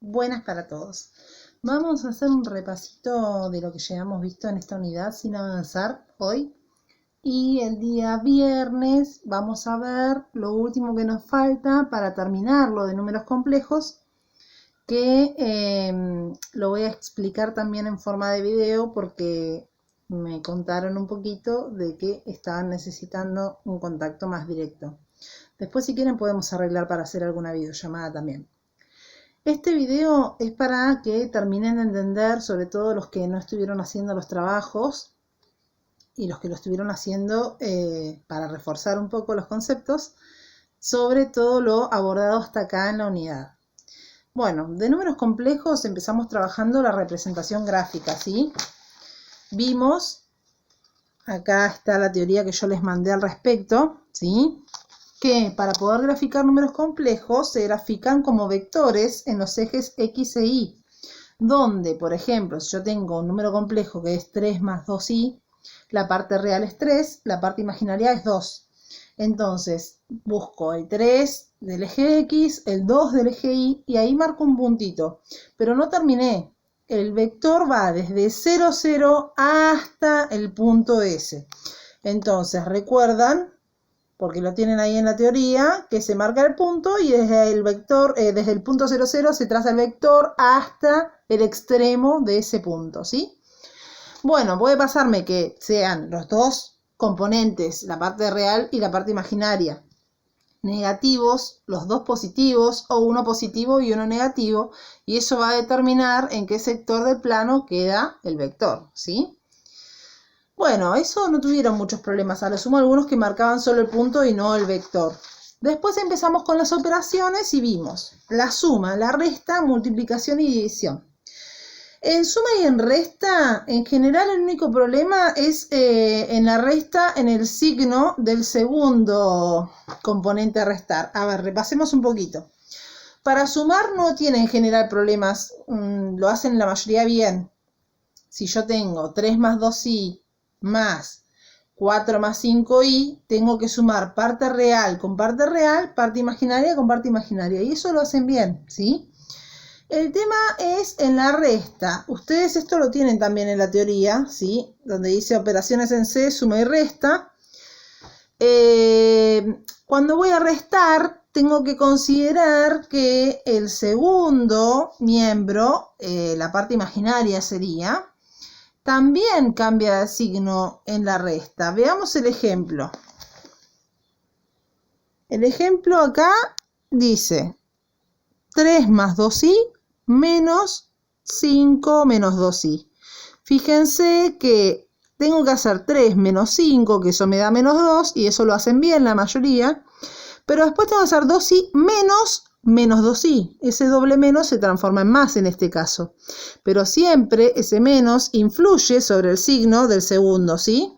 Buenas para todos. Vamos a hacer un repasito de lo que ya hemos visto en esta unidad sin avanzar hoy. Y el día viernes vamos a ver lo último que nos falta para terminar lo de números complejos, que lo voy a explicar también en forma de video porque me contaron un poquito de que estaban necesitando un contacto más directo. Después, si quieren, podemos arreglar para hacer alguna videollamada también. Este video es para que terminen de entender, sobre todo los que no estuvieron haciendo los trabajos y los que lo estuvieron haciendo para reforzar un poco los conceptos, sobre todo lo abordado hasta acá en la unidad. Bueno, de números complejos empezamos trabajando la representación gráfica, ¿sí? Vimos, acá está la teoría que yo les mandé al respecto, ¿sí? Que para poder graficar números complejos se grafican como vectores en los ejes X e Y, donde, por ejemplo, si yo tengo un número complejo que es 3 más 2y, la parte real es 3, la parte imaginaria es 2. Entonces, busco el 3 del eje X, el 2 del eje Y, y ahí marco un puntito. Pero no terminé. El vector va desde 0, 0 hasta el punto S. Entonces, recuerdan, porque lo tienen ahí en la teoría, que se marca el punto y desde el vector, desde el punto 0, 0 se traza el vector hasta el extremo de ese punto, ¿sí? Bueno, puede pasarme que sean los dos componentes, la parte real y la parte imaginaria, negativos, los dos positivos, o uno positivo y uno negativo, y eso va a determinar en qué sector del plano queda el vector, ¿sí? Bueno, eso no tuvieron muchos problemas, a lo sumo algunos que marcaban solo el punto y no el vector. Después empezamos con las operaciones y vimos la suma, la resta, multiplicación y división. En suma y en resta, en general el único problema es en la resta, en el signo del segundo componente a restar. A ver, repasemos un poquito. Para sumar no tiene en general problemas, lo hacen la mayoría bien. Si yo tengo 3 más 2y más 4 más 5y, tengo que sumar parte real con parte real, parte imaginaria con parte imaginaria. Y eso lo hacen bien, ¿sí? El tema es en la resta. Ustedes esto lo tienen también en la teoría, ¿sí? Donde dice operaciones en C, suma y resta. Cuando voy a restar, tengo que considerar que el segundo miembro, la parte imaginaria sería, también cambia de signo en la resta. Veamos el ejemplo. El ejemplo acá dice 3 más 2y menos 5 menos 2y. Fíjense que tengo que hacer 3 menos 5, que eso me da menos 2, y eso lo hacen bien la mayoría. Pero después tengo que hacer 2y menos 2y. Ese doble menos se transforma en más en este caso. Pero siempre ese menos influye sobre el signo del segundo, ¿sí?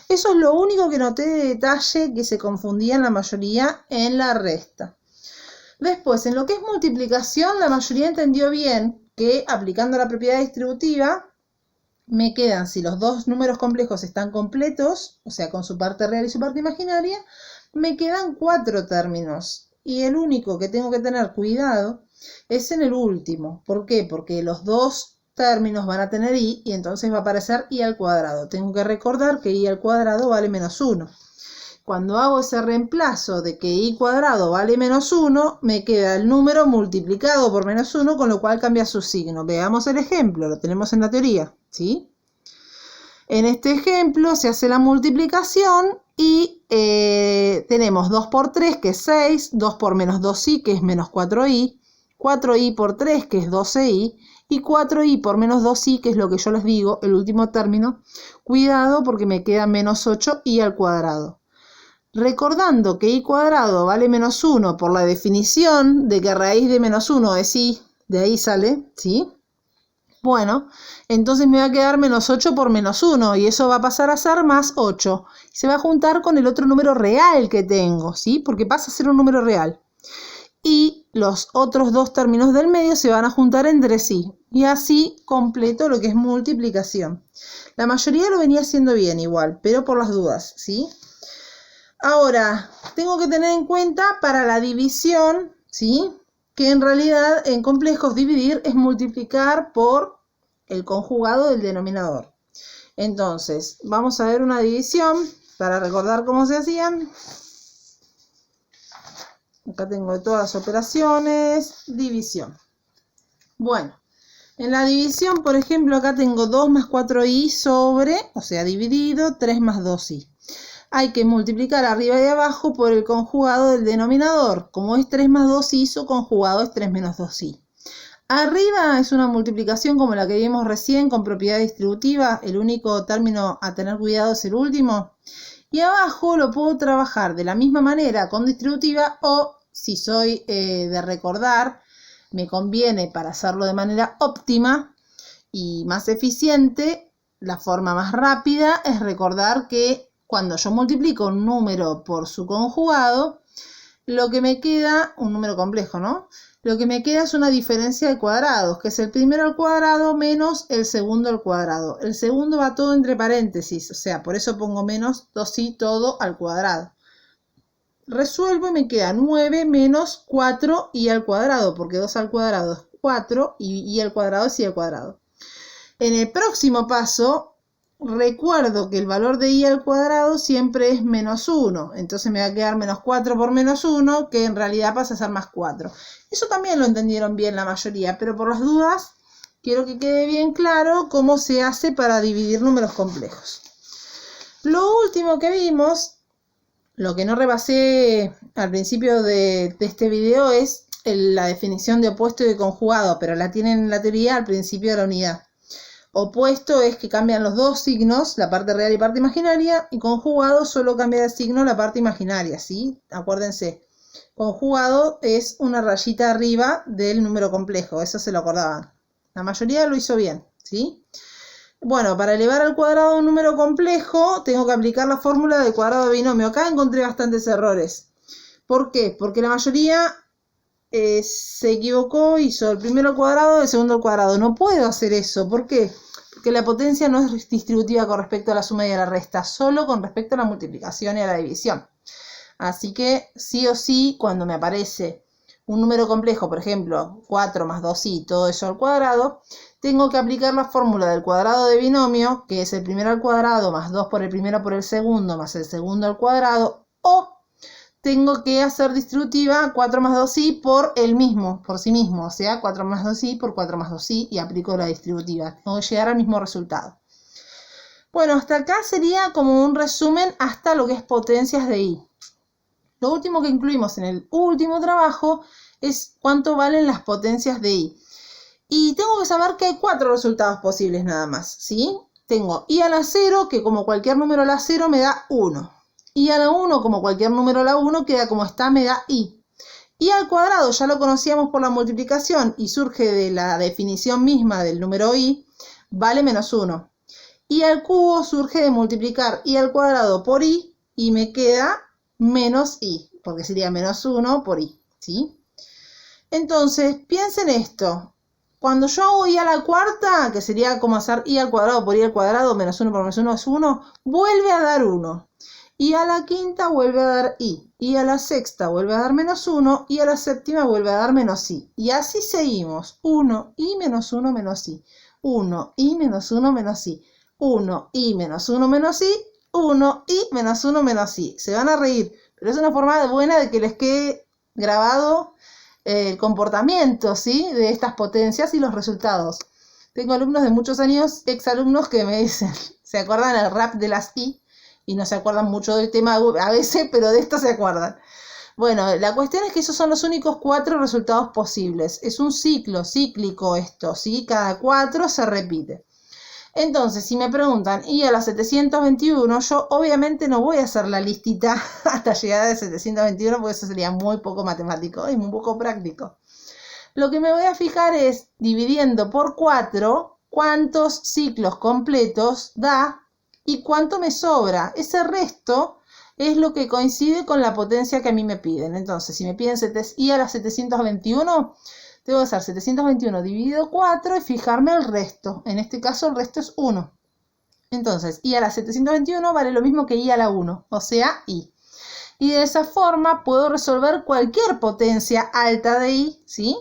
Eso es lo único que noté de detalle que se confundía en la mayoría en la resta. Después, en lo que es multiplicación, la mayoría entendió bien que aplicando la propiedad distributiva me quedan, si los dos números complejos están completos, o sea, con su parte real y su parte imaginaria, me quedan 4 términos. Y el único que tengo que tener cuidado es en el último. ¿Por qué? Porque los dos términos van a tener y entonces va a aparecer y al cuadrado. Tengo que recordar que y al cuadrado vale menos 1. Cuando hago ese reemplazo de que y cuadrado vale menos 1, me queda el número multiplicado por menos 1, con lo cual cambia su signo. Veamos el ejemplo, lo tenemos en la teoría, ¿sí? En este ejemplo se hace la multiplicación y tenemos 2 por 3, que es 6, 2 por menos 2y, que es menos 4y, 4y por 3, que es 12y, y 4y por menos 2y, que es lo que yo les digo, el último término. Cuidado porque me queda menos 8y al cuadrado. Recordando que y cuadrado vale menos 1 por la definición de que raíz de menos 1 es y, de ahí sale, ¿sí? Bueno, entonces me va a quedar menos 8 por menos 1 y eso va a pasar a ser más 8. Se va a juntar con el otro número real que tengo, ¿sí? Porque pasa a ser un número real. Y los otros dos términos del medio se van a juntar entre sí. Y así completo lo que es multiplicación. La mayoría lo venía haciendo bien igual, pero por las dudas, ¿sí? Ahora, tengo que tener en cuenta para la división, ¿sí? que en realidad en complejos dividir es multiplicar por el conjugado del denominador. Entonces, vamos a ver una división para recordar cómo se hacían. Acá tengo todas las operaciones, división. Bueno, en la división, por ejemplo, acá tengo 2 más 4i sobre, o sea, dividido, 3 más 2i. Hay que multiplicar arriba y abajo por el conjugado del denominador. Como es 3 más 2i, su conjugado es 3 menos 2i. Arriba es una multiplicación como la que vimos recién con propiedad distributiva. El único término a tener cuidado es el último. Y abajo lo puedo trabajar de la misma manera con distributiva o, si soy de recordar, me conviene para hacerlo de manera óptima y más eficiente, la forma más rápida es recordar que cuando yo multiplico un número por su conjugado, lo que me queda, un número complejo, ¿no? Lo que me queda es una diferencia de cuadrados, que es el primero al cuadrado menos el segundo al cuadrado. El segundo va todo entre paréntesis, o sea, por eso pongo menos 2i todo al cuadrado. Resuelvo y me queda 9 menos 4i al cuadrado, porque 2 al cuadrado es 4 y i al cuadrado es i al cuadrado. En el próximo paso, recuerdo que el valor de i al cuadrado siempre es menos 1. Entonces me va a quedar menos 4 por menos 1, que en realidad pasa a ser más 4. Eso también lo entendieron bien la mayoría, pero por las dudas quiero que quede bien claro cómo se hace para dividir números complejos. Lo último que vimos, lo que no repasé al principio de este video, es la definición de opuesto y de conjugado, pero la tienen en la teoría al principio de la unidad. Opuesto es que cambian los dos signos, la parte real y parte imaginaria, y conjugado solo cambia de signo la parte imaginaria, ¿sí? Acuérdense, conjugado es una rayita arriba del número complejo, eso se lo acordaban. La mayoría lo hizo bien, ¿sí? Bueno, para elevar al cuadrado un número complejo, tengo que aplicar la fórmula del cuadrado de binomio. Acá encontré bastantes errores. ¿Por qué? Porque la mayoría se equivocó, hizo el primero al cuadrado y el segundo al cuadrado. No puedo hacer eso. ¿Por qué? Porque la potencia no es distributiva con respecto a la suma y a la resta, solo con respecto a la multiplicación y a la división. Así que sí o sí, cuando me aparece un número complejo, por ejemplo, 4 más 2i, todo eso al cuadrado, tengo que aplicar la fórmula del cuadrado de binomio, que es el primero al cuadrado más 2 por el primero por el segundo más el segundo al cuadrado, o tengo que hacer distributiva 4 más 2i por el mismo, por sí mismo, o sea, 4 más 2i por 4 más 2i y aplico la distributiva. Tengo que llegar al mismo resultado. Bueno, hasta acá sería como un resumen hasta lo que es potencias de i. Lo último que incluimos en el último trabajo es cuánto valen las potencias de i. Y tengo que saber que hay 4 resultados posibles nada más, ¿sí? Tengo i a la 0, que como cualquier número a la 0 me da 1. I a la 1, como cualquier número a la 1, queda como está, me da i. I al cuadrado ya lo conocíamos por la multiplicación y surge de la definición misma del número i, vale menos 1. I al cubo surge de multiplicar i al cuadrado por i y me queda menos i, porque sería menos 1 por i, ¿sí? Entonces, piensen esto. Cuando yo hago i a la cuarta, que sería como hacer i al cuadrado por i al cuadrado, menos 1 por menos 1 es 1, vuelve a dar 1. Y a la quinta vuelve a dar i. Y a la sexta vuelve a dar menos 1. Y a la séptima vuelve a dar menos i. Y así seguimos. 1 i menos 1 menos i. 1 i menos 1 menos i. 1 i menos 1 menos i. 1 i menos 1 menos i. Se van a reír, pero es una forma buena de que les quede grabado el comportamiento, ¿sí?, de estas potencias y los resultados. Tengo alumnos de muchos años, exalumnos, que me dicen, ¿se acuerdan el rap de las i? Y no se acuerdan mucho del tema a veces, pero de esto se acuerdan. Bueno, la cuestión es que esos son los únicos 4 resultados posibles. Es un ciclo, cíclico esto, ¿sí? Cada 4 se repite. Entonces, si me preguntan, y a la 721, yo obviamente no voy a hacer la listita hasta llegar a 721, porque eso sería muy poco matemático y muy poco práctico. Lo que me voy a fijar es, dividiendo por 4, cuántos ciclos completos da y cuánto me sobra. Ese resto es lo que coincide con la potencia que a mí me piden. Entonces, si me piden i a la 721, tengo que hacer 721 dividido 4 y fijarme el resto. En este caso el resto es 1. Entonces, i a la 721 vale lo mismo que i a la 1, o sea, i. y de esa forma puedo resolver cualquier potencia alta de i, ¿sí?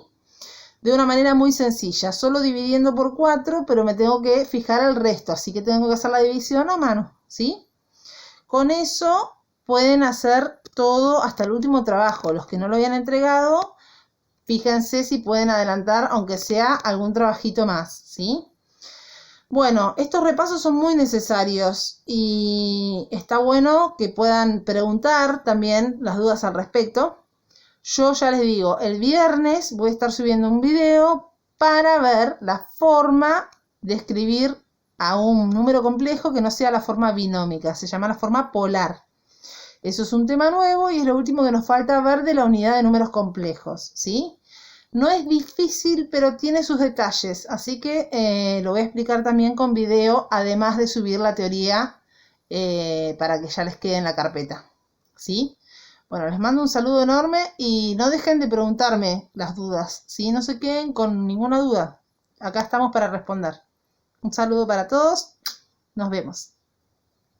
De una manera muy sencilla, solo dividiendo por 4, pero me tengo que fijar el resto, así que tengo que hacer la división a mano, ¿sí? Con eso pueden hacer todo hasta el último trabajo. Los que no lo habían entregado, fíjense si pueden adelantar, aunque sea algún trabajito más, ¿sí? Bueno, estos repasos son muy necesarios y está bueno que puedan preguntar también las dudas al respecto. Yo ya les digo, el viernes voy a estar subiendo un video para ver la forma de escribir a un número complejo que no sea la forma binómica, se llama la forma polar. Eso es un tema nuevo y es lo último que nos falta ver de la unidad de números complejos, ¿sí? No es difícil, pero tiene sus detalles, así que lo voy a explicar también con video, además de subir la teoría para que ya les quede en la carpeta, ¿sí? Bueno, les mando un saludo enorme y no dejen de preguntarme las dudas, ¿sí? No se queden con ninguna duda. Acá estamos para responder. Un saludo para todos. Nos vemos.